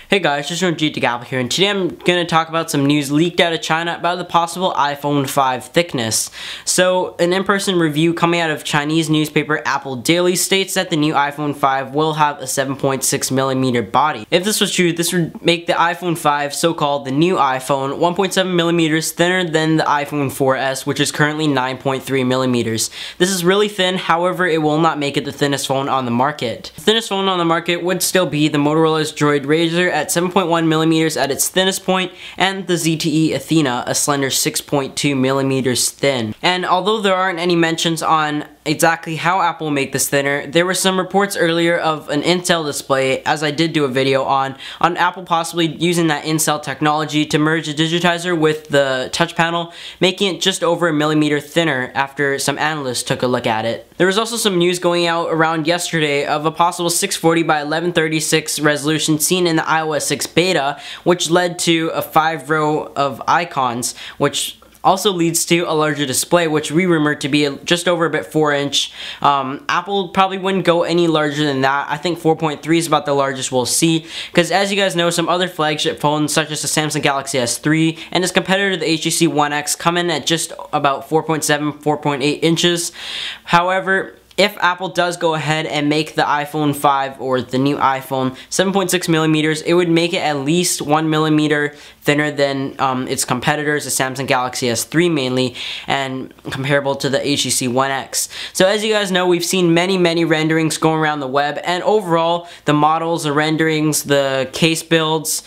Hey guys, just Apple here, and today I'm going to talk about some news leaked out of China about the possible iPhone 5 thickness. So, an in-person review coming out of Chinese newspaper Apple Daily states that the new iPhone 5 will have a 7.6mm body. If this was true, this would make the iPhone 5, so-called the new iPhone, 1.7mm thinner than the iPhone 4S, which is currently 9.3mm. This is really thin, however, it will not make it the thinnest phone on the market. The thinnest phone on the market would still be the Motorola's Droid Razr at 7.1mm at its thinnest point, and the ZTE Athena, a slender 6.2mm thin. And although there aren't any mentions on exactly how Apple will make this thinner, there were some reports earlier of an in-cell display, as I did do a video on Apple possibly using that in-cell technology to merge the digitizer with the touch panel, making it just over a millimeter thinner after some analysts took a look at it. There was also some news going out around yesterday of a possible 640 by 1136 resolution seen in the iOS 6 beta, which led to a 5-row of icons, which also leads to a larger display, which we rumored to be just over a bit 4-inch. Apple probably wouldn't go any larger than that. I think 4.3 is about the largest we'll see, because as you guys know, some other flagship phones such as the Samsung Galaxy S3 and its competitor the HTC One X come in at just about 4.7, 4.8 inches. However, if Apple does go ahead and make the iPhone 5 or the new iPhone 7.6mm, it would make it at least 1mm thinner than its competitors, the Samsung Galaxy S3 mainly, and comparable to the HTC One X. So as you guys know, we've seen many renderings going around the web, and overall, the models, the renderings, the case builds,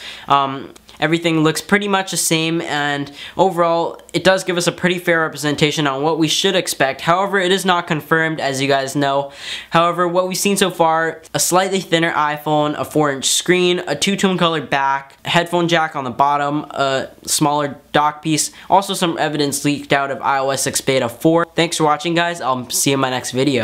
everything looks pretty much the same, and overall it does give us a pretty fair representation on what we should expect. However, it is not confirmed, as you guys know. However, what we've seen so far, a slightly thinner iPhone, a 4-inch screen, a two-tone color back, a headphone jack on the bottom, a smaller dock piece, also some evidence leaked out of iOS 6 Beta 4. Thanks for watching, guys. I'll see you in my next video.